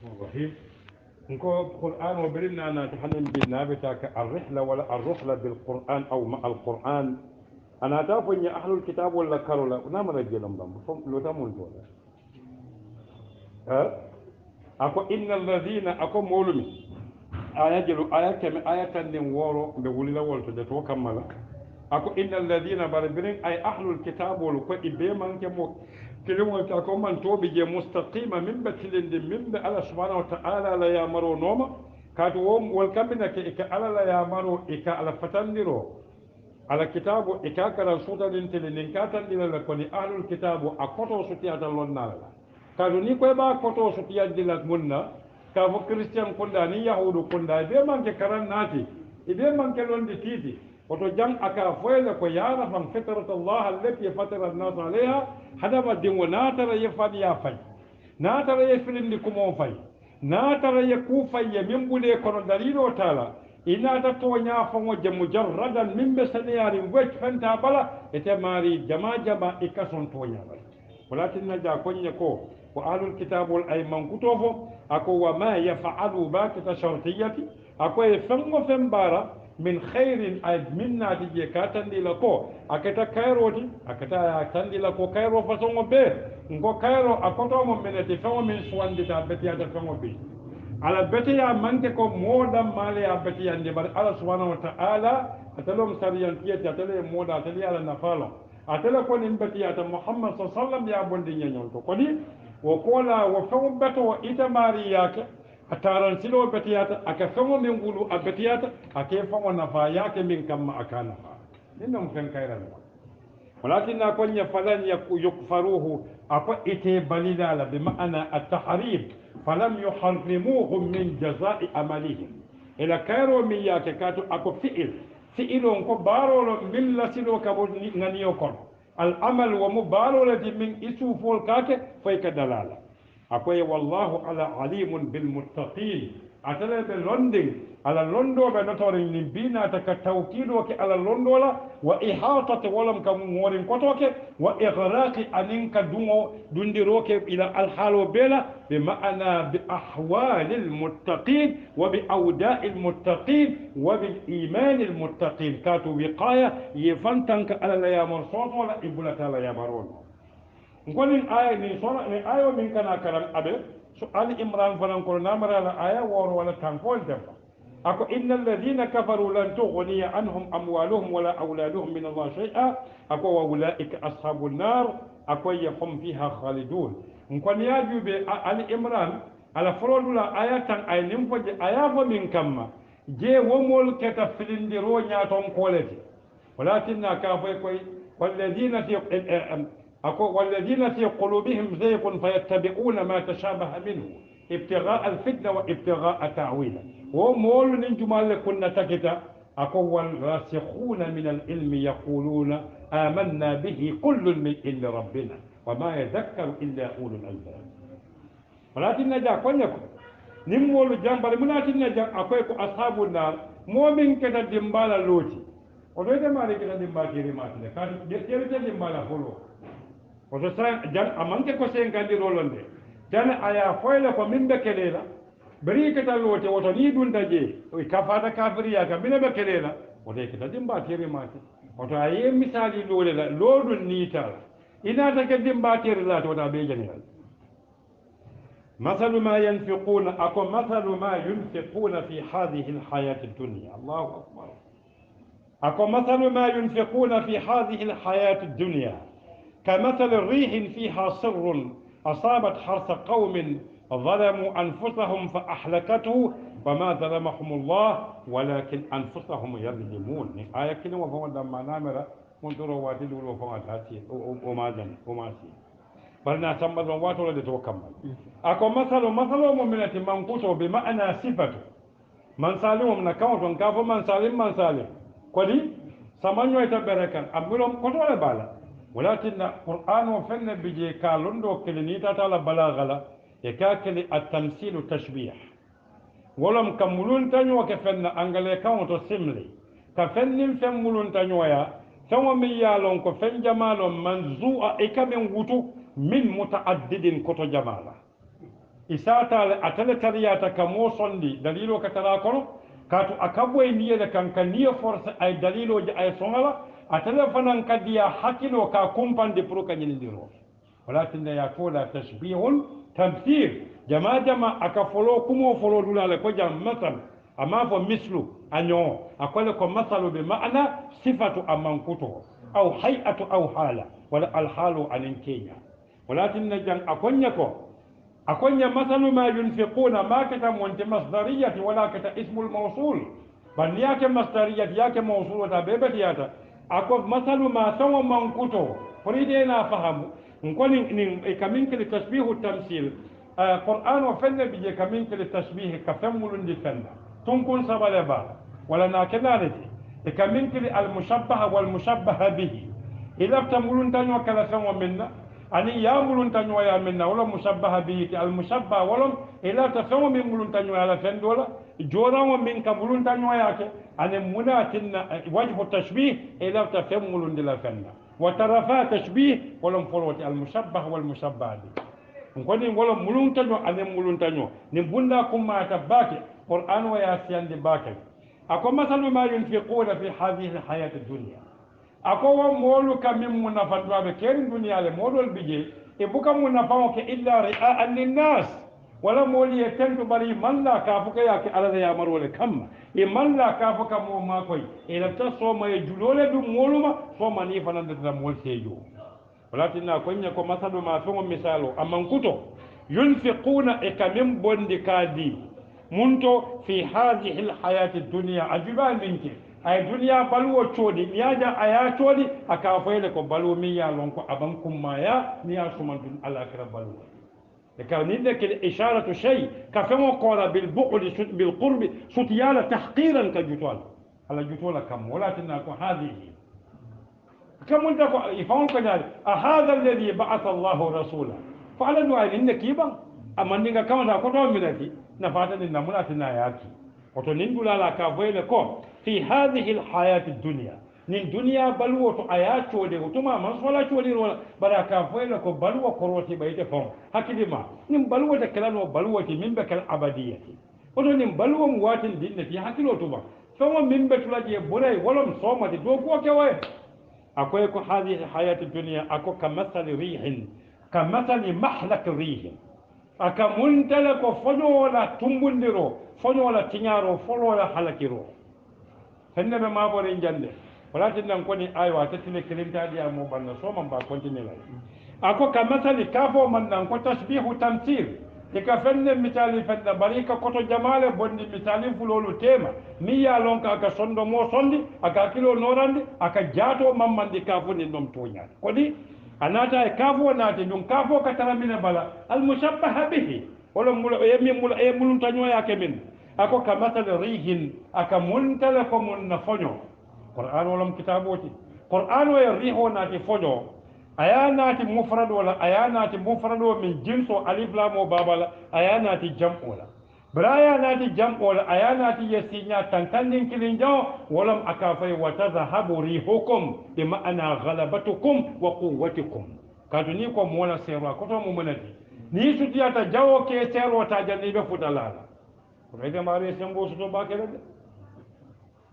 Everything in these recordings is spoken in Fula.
الرحيم نكو القرآن وبرنا أنا تحنن بالنابتة الرحلة ولا الرحلة بالقرآن أو مع القرآن أنا أتعرف إن أهل الكتاب ولا كارولا ونعم رجلهم بام لو تمون تولا أكو إن الذين أكو مولمي آية جلو آية كم آية نورو بقول لا ولت جتوا كملا أكو إن الذين بربرين أي أهل الكتاب ولكو إبيمان كمو كلمة تكون من توبي مستقيمة من بتلند من الله سبحانه وتعالى لا يأمروا نوما كاتوم والكمنا كإك على لا يأمروا إك على فتندرو على كتاب إك كلا سودا لنتلين كاتن إلى لكوني أهل الكتاب أكتو سوتيا دلون نالا كانوا نيكوا با أكتو سوتيا دلك منا كافو كريستيان كندا ني يهود كندا بيمان كران ناتي بيمان كلون دي تيتي woto jang aka foyle ko yara fan fitrata Allah allati fatara an-nas alayha hadama dingo natara ye fadi ya fay natara ye filindi kumo fay natara ye ku fay ye min bude kono dalilo tala inata to nya fango je mujarradan min be saniyari wech fanta bala ete mari jama jama ikason to nya bala walakin naja konye ko wa ahlul kitab wal ayman kutofo ako wa ma yaf'alu bakata shartiyati ako e fango fembara min khairin ay minna tije katandi lako akata kairoti akata tandi lako kairo fasongo be ngo kairo akoto mo menete fawo min swandi ta betiya ta fawo be ala betiya manke ko moda male ya betiya ndi bar ala subhanahu wa ta'ala atalom sariyan tiyati atale moda atale ala nafalo atale ko nin betiya ta muhammad sallallahu alaihi wasallam ya bondi nyanyon to kodi wo kola wo fawo beto itamari yake ataran silo betiyata aka fango min gulu a betiyata ake fango nafa yake min kamma akana ninnom fen kayran walakin na konya falan yukfaruhu apa ite balila la bi ma'ana at-tahrim falam yuharrimuhum min jazaa'i amalihim ila kayro min yake katu ako fi'ilon ko barolo milla silo kabo nganiyo kon al amal wa mubarolati min isufol kake fay ka dalala akoye wallahu ala alimun bilmuttaqin atale ɓe londin ala londoɓe notoren nin binata ka tawkidoke ala londola wa ihatate wolom ka worin kotoke wa igraqi anin ka duŋo dundiroke ila alhaalo beela bi ma'ana bi ahwali lmuttaqin wa bi awda'i lmuttaqin wa bil imani lmuttaqin kaatu wiqaya yefantanka ala layamor sotola ibulata layamarolo ngonin aya ni sona ni ayo min kana karam abe so ali imran fanan ko namara la aya wor wala tankol demba ako innal ladina kafaru lan tughniya anhum amwaluhum wala auladuhum min Allah shay'a ako wa ulaika ashabun nar ako yahum fiha khalidun ngoni yajube ali imran ala folodula aya tan ay nim foje aya fo min kamma je womol keta filindiro nyaton koleti walakinna ka fay koy walladina fi والذين في قلوبهم زيغ فيتبعون ما تشابه منه ابتغاء الفتنة وابتغاء تعويله ومول نجمال كنا تكتا أقوى الراسخون من العلم يقولون آمنا به كل من عند ربنا وما يذكر إلا أولو الألباب ولكن نجا كنكم نمول جنبال مناتي نجا أقويكم أصحاب النار مؤمن كتا دمبالا لوتي ولذا ما لكتا دمبالا كريماتنا كان يريد دمبالا فلو woto sa jan amanke ko sen kandi rolonde jan aya foyle ko min be kelela bari kata lote woto ni dun daje o kafata kafiriya ka min be kelela woto kata dimba tere mate woto aye misali lole la lodun ni tala ina ta ke dimba tere la to ta be jangal مثل ما ينفقون أكو مثل ما ينفقون في هذه الحياة الدنيا الله أكبر أكو مثل ما ينفقون في هذه الحياة الدنيا كمثل ريح فيها سر أصابت حرث قوم ظلموا أنفسهم فأحلكته وما ظلمهم الله ولكن أنفسهم يظلمون آية كلمة وفوا لما نامر منذر وادل وفوا تاتي وما سي بل نعتمد واتو لدي توكمل أكو مثل مؤمنة منقوصه بمعنى صفته من سالمهم نكاوت كافو من سالم كولي سمانيو يتبركان أمبلهم كتول بالا ولكن القرآن وفن بيجي كالوندو كلينيتا تالا بلاغلا يكاكلي التمثيل تشبيه ولم كملون تانيو كفن أنجلي كاونتو سيملي كفن فملون تانيو يا ثم ميالون كفن جمالون منزوء إكامن وطو من متعدد كتو جمالا isata atala tariyata kamo sondi dalilo katara kono katu akaboy niye da kanka niye force ay dalilo ji ay songala atala fanan kadiya hakilo ka kumpande pour kanyindiro walakin ya tola tashbihun tamthil jama aka folo kumo folo dulala ko jam masal amma fo mislu anyo akwale ko masalu bi ma'ana sifatu amankuto aw hay'atu aw hala wala alhalu anin kenya walakin jan akonya ko akonya masalu ma yunfiquna ma kata monte masdariyati wala kata ismul mawsul ban yake masdariyati yake mawsul wata bebetiyata ako masalu ma sawa mankuto furide na fahamu nkoni ni kaminkili tashbihu tamsil qur'an wa fanna bi kaminkili tashbih kafamulun di fanna tunkun sabale ba wala na kenalati kaminkili al mushabbaha wal mushabbaha bihi ila tamulun tanwa kala sanwa minna ani ya mulun tanwa ya minna wala mushabbaha bihi al mushabbaha wala ila tafamu min mulun tanwa ala fendola jora wa min ka mulun tanwa yake ani munatinna wajhu tashbih ila tafamu mulun dila fanna وترفا تشبيه ولم فلوت المشبه والمشبه به نقول ولا ملون تنو أنا ملون تنو نبونا كم ما تباكي قرآن وياسين دباكي أكو مثل ما ينفقون في هذه الحياة الدنيا أكو مولو كمن منافع بكير الدنيا لمولو البيجي إبوكا منافعك إلا رئاء للناس ولا مولي يتنك بري من لا كافك ياك على يا مرول كم من لا كافك مو ما كوي إذا تصوم يجلول بمولما صوم نيفنا نتنمول سيجو ولكن أكون يكون مثل ما فهم مثاله أما نكتو ينفقون إكمم بندكادي منتو في هذه الحياة الدنيا أجبال منك أي دنيا بلو تشودي نياجا أيا تشودي أكافيلك بلو ميا لونكو أبنكم مايا نيا سمانتون على كرا بلو كان عندك الإشارة شيء كفما قال بالبعد بالقرب ستيالا تحقيرا كجوتوال على جوتولا كم ولكن هذه كم انت يفهم كذلك هذا الذي بعث الله رسولا فعلى دعاء إنك يبا أما إنك كما تقول منك نفاتن النموناتنا ياكي وتنين لا كافيلكم في هذه الحياة الدنيا nin duniya balwo to aya chode utuma man sola chode wala baraka foyle ko balwo koroti bayte fon hakidima nin balwo de kalano balwo ti min be kal abadiyati odo nin balwo mu watin dinne fi hakilo to ba famo min be tulaje buray wolom soma de do ko ke way akoy ko hadhihi hayati dunya ako kamathali rihin kamathali mahlak rihin aka muntala ko fono wala tumbundiro fono wala tinyaro fono wala halakiro fenne be mabore jande ولكن نكوني أيوة تتلي كلمة دي أمو بنا سوما باكونتيني لا أكو كمثل كافو من نكو تشبيه تمثيل يكفن مثالي فن بريكا كوتو جمال بندي مثالي فلولو تيما ميا لونكا أكا صندو مو صندي أكا كيلو نوراندي أكا جاتو ممان دي كافو نندوم تونيا كودي أناتا كافو ناتي نون كافو كترامين بلا المشبه به ولا يمي مولون تانيو يا كمين أكو كمثل ريهن أكا منتلكو من نفونيو قرآن ولم كتابوتي قرآن ويريه ناتي فجو آياناتي مفرد ولا آياناتي مفرد من جنس ألف لام وبابا آياناتي جمع ولا براياناتي جمع ولا آياناتي يسينيا تنتنين كلينجو ولم أكافي وتذهب ريحكم بمعنى غلبتكم وقوتكم كاتونيكم ولا سيروا كتو ممنتي نيسو تياتا جاو كي سيروا تاجني بفوتالالا كنت ماري سيمبو سوتو باكي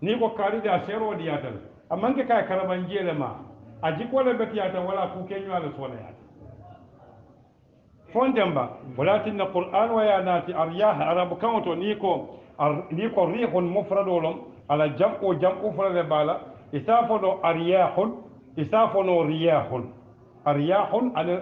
ni ko kalide a sero diyatal amanke kay karaban jele ma aji ko le betiyata wala ku kenyo ala sona yata fondemba walakin alquran wa yanati aryah arab kanto ni ko rihun mufradolum ala jam'u fulale bala isafono aryahun isafono riyahun aryahun ala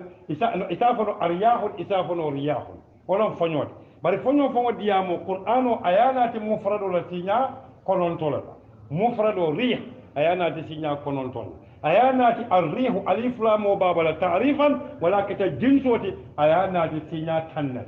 isafono aryahun isafono riyahun wolon fonyote bari fonyo diyamo qur'ano ayanati mufradol tinya konontola mufrado rih ayanati sinya konontola ayanati arrihu alif lam wa babala ta'rifan wala kita jinsoti ayanati sinya tannal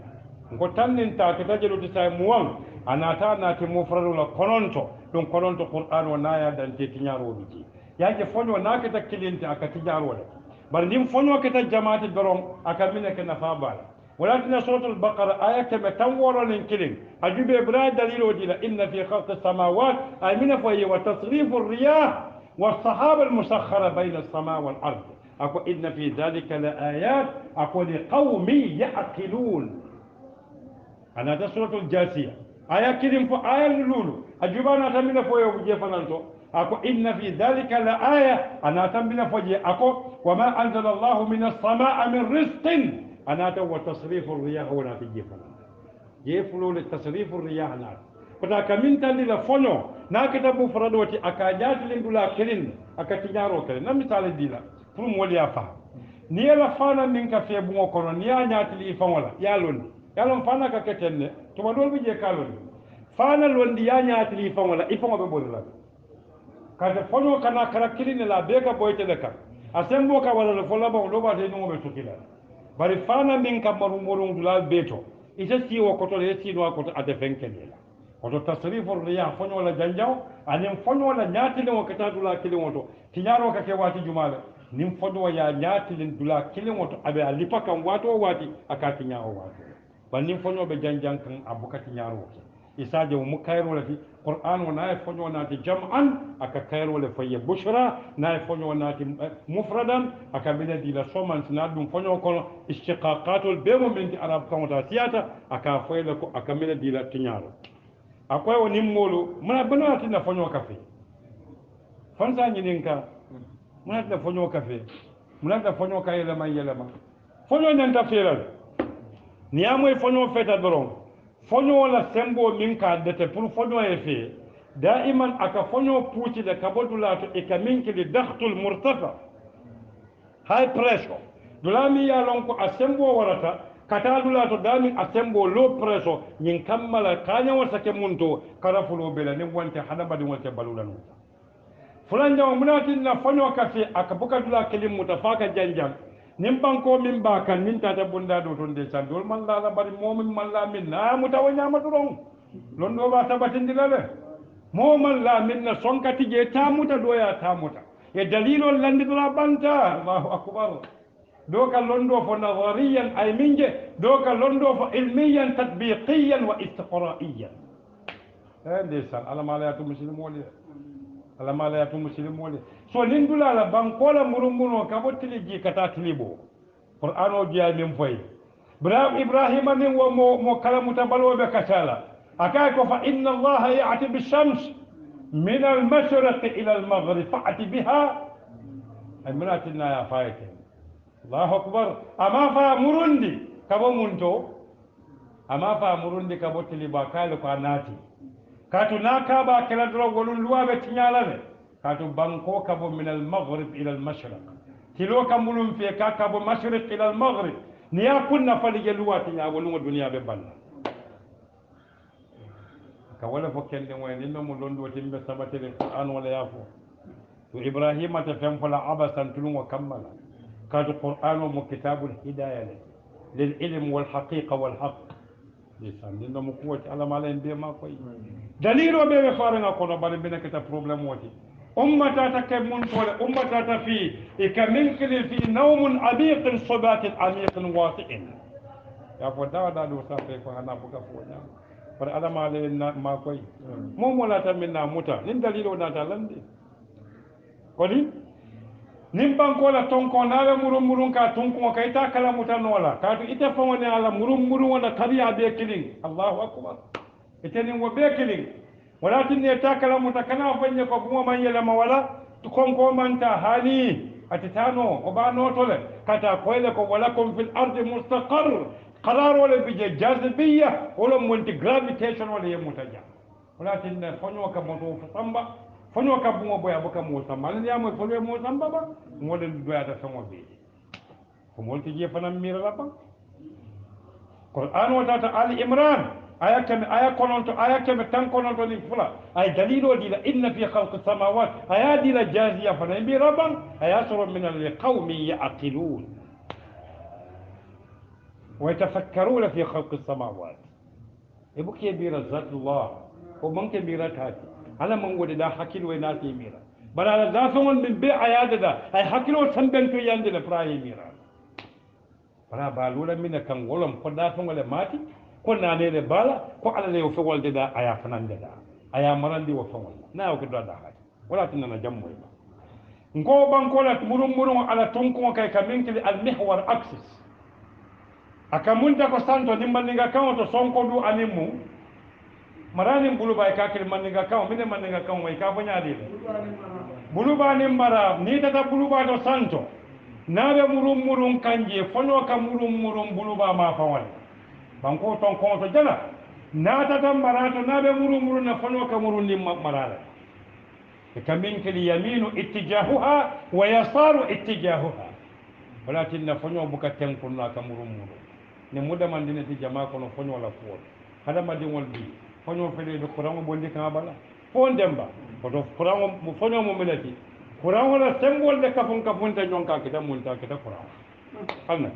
ko tannin ta kita jeluti say muwan anata nati mufrado la kononto don kononto qur'an wa naya dan te tinyaro biji yaje fonyo nakita kilinta aka tinyaro da bar nim fonyo kita jamaati dorom aka minaka nafa bala ولكن سورة البقرة آية كما تنور لنكلم أجيب إبراهيم دليل وديلا إن في خلق السماوات أي من فهي وتصريف الرياح والصحابة المسخرة بين السماء والأرض أقول إن في ذلك لآيات أقول لقوم يعقلون anata suratul jasiya aya kirim fo aya lulu ajubana tamina fo yo je fananto ako inna fi dhalika la aya anata mina fo je ako wama anzala Allah min as-samaa min rizqin anata wa tasrifu ar-riyah wa nati je fananto je fulo le tasrifu ar-riyah anata kota kamin tandi la fonyo na kitabu faradoti akajati lindula kelin akati nyaro kelin na misale dila pour mo liya fa ni la fana min ka fe bu ko non ya nyati li fa wala ya londi ya lon fana ka ketenne to ma dol bi je kalon fana londi ya nyati li fa wala ifo be bodula ka de fonyo kana kala kelin la be ka boyte de ka asembo ka wala lo fola ba lo ba de no be tukila bari fana min ka maru moru dula beto ise si wo ko to le si no ko to ade fenkene oto tasrifu riya fonyo la janjaw anin fonyo la nyatile o kata dula kilin woto tinyaro ka ke wati jumala nim fonyo ya nyatilin dula kilin woto abe alipa kan wato wati akati nyaawo wato ban nim fonyo be janjan kan abukati nyaro isaje mu kayro la fi qur'an wa na fonyo na ti jam'an aka kayro la faye bushra na fonyo na ti mufradan aka bina dila soman sinadum fonyo kono istiqaqatul bemo min arab kan wata siyata aka fayla ko aka mina dila tinyaro akwai wani molo muna bana tin na fonyo kafe fansa nyininka muna da fonyo kafe muna da fonyo kai la mai yelama fonyo nan ta feral ni amoy fonyo feta doron fonyo la sembo min ka dete pour fonyo e fe daiman aka fonyo puti da kabodula to e kaminki li dakhtul murtafa high pressure dulami ya lon ko asembo warata katadula to dami asembo low pressure nyin kammala kanya wasake munto karafulo bela ne wonte hadaba di wonte balulan fulanja munatin na fonyo kafe akabuka dula kelim mutafaka janjam nim banko min ba kan min tata bunda do ton de sandol man la bari momin man la min na mutawanya madurong londo ba sabatin dilale moman la min na sonkati je tamuta doya tamuta e dalilo landi dula banta Allahu akbar دوكا لوندو نظريا اي منجه دوكا لوندو علميا تطبيقيا واستقرائيا هذا سال على ما لا مسلمون على ما لا مسلمون سو نندولا لا بانكولا مرمونو كابوتلي جي كاتاتليبو قران او جي من فاي ابراهيم من مو كلام تبلو بكتالا اكايكو فان الله ياتي بالشمس من المشرق الى المغرب فاتي بها المناتنا يا فايتين الله أكبر أما فامرندي كابو منتو أما فامرندي كابو تليبا كالو كاناتي كاتو ناكابا كلا درو ولون لوا بتنيالا كاتو بانكو كابو من المغرب إلى المشرق كيلو كامولون في كابو مشرق إلى المغرب نيا كنا فلي لوا تنيا ولون الدنيا ببالا كولا فكين دي وين إنه مولون دو تيمبي سبتي القرآن ولا يافو تو إبراهيم تفهم فلا عبسا تلون وكملا كاد القرآن كتاب الهداية للعلم والحقيقة والحق لسان لنا مقوة على ما لين بما كوي دليل وبيبي فارنا كنا بارين بينا كتا بروبلم واتي أمة تكمن طول أمة تفي إكمنكل في نوم عميق صبات عميق واطئ يا فدا دا دو سافي فانا بوكا فونا پر على ما لين ما كوي مو مولا تمنا موتا لين دليل وناتا لندي كولي nimbanko la tonko nala murum ka tonko ka ita kala mutanola ka to ita fa wona ala murum wala kariya be kilin Allahu akbar ite ni wo be kilin walakin ne ta kala mutakana fanye ko kuma man yela mawala to konko man ta hali atitano o ba no tole kata koyle ko walakum fil ardi mustaqar qarar wala bi jazibiyya wala multi gravitation wala yemutaja walakin ne fanyo ka moto samba fonyo ka bungo boya boka mo samba ni amo fonyo mo samba ba mo le doya ta samo be ko mo ti je fanam mira la ba Qur'an wa ta Ali Imran aya kononto aya keme tan kononto ni fula ay dalilo dila inna fi khalqis samawati aya dila jaziya fana bi rabban aya suru min alqawmi yaqilun wa yatafakkaruna fi khalqis samawati ibuki bi razatullah ko man ke mira tati ala man wodi da hakilo e naati mira bala da fon min be ayada da ay hakilo tambento yande le praye mira bala ba lula min kan wolom ko da fon wala mati ko nane le bala ko ala le fo wolde da aya fanande da aya marandi wo fon wala na ko da ha wala tinna jammo ba ngo banko la murum ala tonko kay kamin ki al mihwar axis akamunta ko santo ni mandinga kan to sonko du animu marani buluba ka kil mandinga kan mine mandinga kan way ka fanya de buluba ni mara ni tata buluba to santo nabe murum kanje fonyo ka murum buluba ma fawal banko ton ko to jana na tata marato nabe murum na fonyo ka murum ni marala kamin kil yaminu ittijahuha wa yasaru ittijahuha walakin fonyo buka tenkunna ka murum ne muda mandine ti jama kono fonyo la fuol hada madingol bi fonyo fele do kurango bondi kan bala fon demba oto kurango mo fonyo mo melati kurango la sembol de kafon ta nyonka kita munta kita kurango alna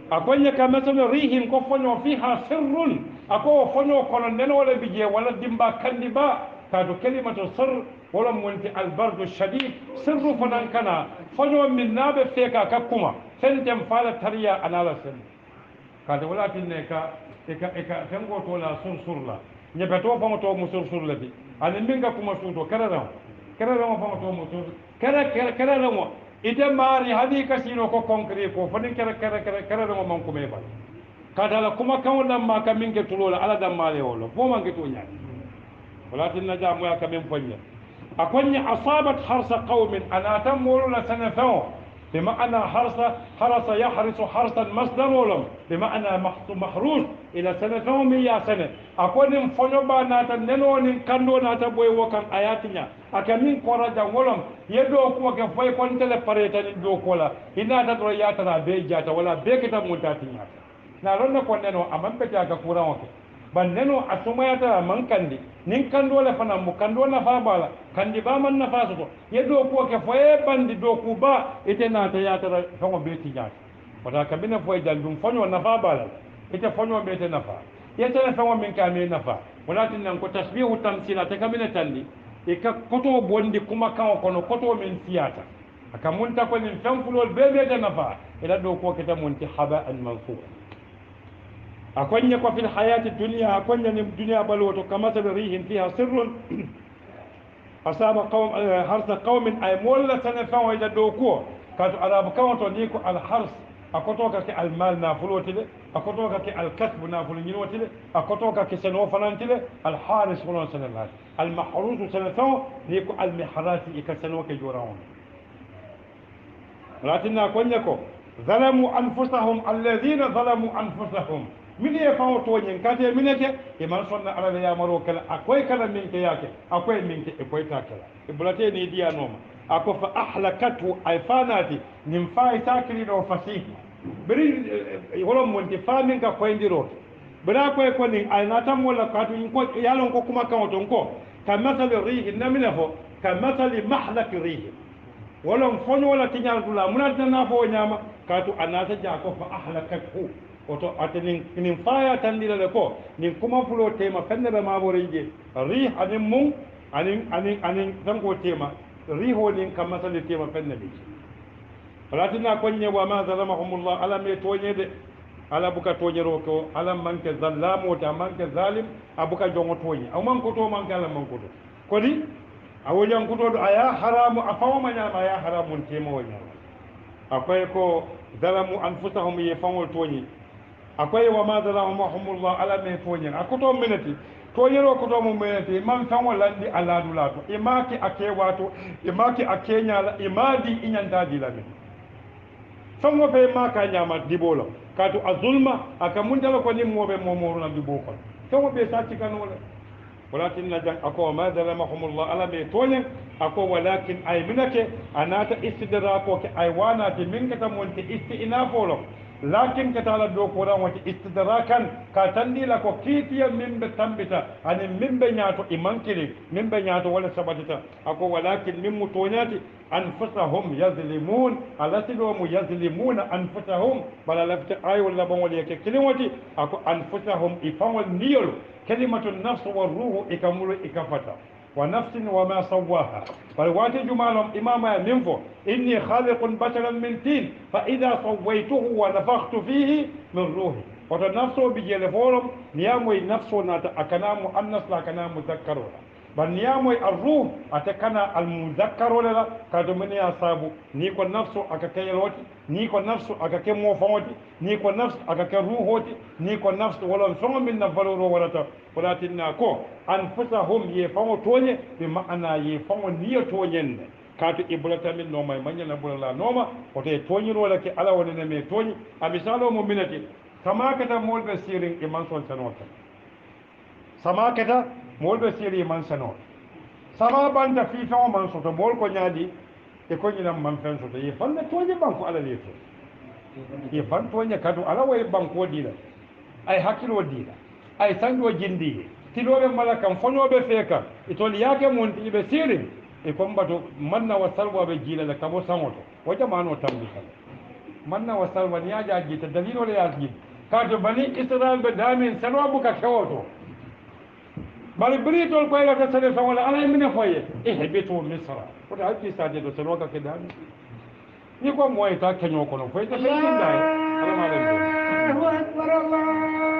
akonya kama sono rihim ko fonyo fiha sirrun ako fonyo kono nen wala bije wala dimba kandiba kadu kalimatu sirr wala munti albardu shadid sirru fanan kana fonyo min nabe feka kakuma sentem fala tariya anala sen kada wala tinne ka tengo to la sun surla nyebe to fa to musur surla bi ani minga kuma suto karara fa to musur karara mo ite mari hadi kasino ko konkre ko fani karara mo man kuma ba kada la kuma kawna ma ka minge tulola ala dam male wolo fo man gitu nya wala tinna jamu ya kamen fanya akonya asabat harsa qaumin ana tamulu la sanafo بمعنى حرس يحرس حرسا مصدر ولم بمعنى محروس الى سنه 100 سنه اكون فنوبا ناتا ننون كاندو ناتا بوي وكان اياتنا اكامين كوراجا ولم يدو كو كان فاي كونتل باريتا دو كولا هنا تدرو ياتنا بيجاتا ولا بيكتا مونتاتينا نالون كو ننو امام بيتا كا كوران ban neno asumayata man kandi nin kando la fana mu kando na fa bala kandi ba man na fa so ye do ko ke foye bandi do ku ba ite na ta ya ta fango be ti jaat wata kabina foye dal dum fonyo na fa bala ite fonyo be te na fa ye te na fango min ka me na fa wala tin nan ko tasbihu tamsila te kabina tandi e ka koto bondi kuma kan kono koto min siyata aka munta ko nin fanfulol be be te na fa ila do ko ke ta munti haba al mansur akonya ko fil hayati dunya akonya ni dunya balwoto kama rihin fiha sirrun asaba qawm harsa qawmin ay molla sanafan wa jadoko katu arab kawanto ni ko al hars akotoka ke al mal na fulotile akotoka ke al kasb na fulnyinotile akotoka ke seno fanantile al haris fulon sanafan al mahrus sanafan ni ko al mihrati ikasano ke jorawon lakinna akonya ko ظلموا انفسهم الذين ظلموا انفسهم min ye fawo toñen kate mineke e man sonna alala yamaro kala akoy kala min ke yake akoy min ke e koy ta kala e bulate ni diya noma ako fa ahlakatu ay fanati nim fay takri do fasih bari wala mon ti famin ka koy ndiro bara koy ko ni ay natam wala katu ko yalon ko kuma kan to ko ka masal rih namina fo ka masal mahlak rih wala fonyo wala tinyal dula munata na fo nyama katu anata ja ko fa ahlakatu oto atinin nin faya tandila le ko nin kuma fulo tema fenne be maborije ri anin mum anin tango tema ri ho nin kamasa le tema fenne bi falatina konye wa ma zalamahumullah ala me tonye de ala buka tonye roko ala manke zallamo ta manke zalim abuka jongo tonye aw man ko to manke ala man ko to kodi awojan ko to aya haramu afawma nyama ya haramun tema wonya akwai ko zalamu anfusahum yafawul tonye akwai wa ma zalamahumullah ala me tonyen akoto minati tonyero koto mo minati man tan walandi ala dulato imaki ake wato imaki akenya la imadi inyanta dilame fango fe maka nyama dibola katu azulma akamundala ko ni mobe momoru na diboko fango be sati kanola walakin najan ako ma zalamahumullah ala me tonyen ako walakin ay minake anata istidrako ke ay wana de min kata monte istinafolo lakin katala do ko ran wati istidrakan ka tandila ko kitiya min be tambita ani min be nyaato imankiri min be nyaato wala sabatita ako walakin min mutonyati anfusahum yazlimun alati do mu yazlimuna anfusahum bala lafta ay wala bon wali ke kilimati ako anfusahum ifawal niyol kalimatu nafs wa ruhu ikamulu ikafata ونفس وما سواها فالواتي جمالهم إماما منفو إني خالق بشرا من تين فإذا سويته ونفخت فيه من روحي وتنفسه بجلفولهم نيامو نفسه ناتا أكنام مؤنث لا كنام مذكر banniyamo arruh ate kana almuzakkaro lela kado men ya sabu ni ko nafsu aka kayeloti ni ko nafsu aka ke mo fawoti ni ko nafsu aka ke ruhoti ni ko nafsu wala songo min na valoro warata walatinna ko anfusahum ye fawo toñe bi ma'ana ye fawo niyo toñenne kaatu ibulata min no may manyana bulala noma oto e toñirola ke ala wonene me toñi a misalo mo minati samakata molbe sirin e man son tanota samakata molbe siri man sano sama banda fi taw man soto mol ko nyaadi e ko nyina man fen soto ye fande toñi banko ala leto ye fan toñi kadu ala way banko dila ay hakilo dila ay sanjo jindi tilobe malakam fonobe feka itol yake mon tibe sirin e kombato manna wa salwa be jila la kabo sangoto o jamano tambi kala manna wa salwa ni aja jita dalilo le yaji kato bani israel be damin sanwa buka kewoto bari britol ko ila tasale fa wala ala min foye ihbitu misra ko da hakki sade do sanwa ka kedani ni ko moy ta kenyo ko no foye ta fe kindai ala malen Allahu akbar Allah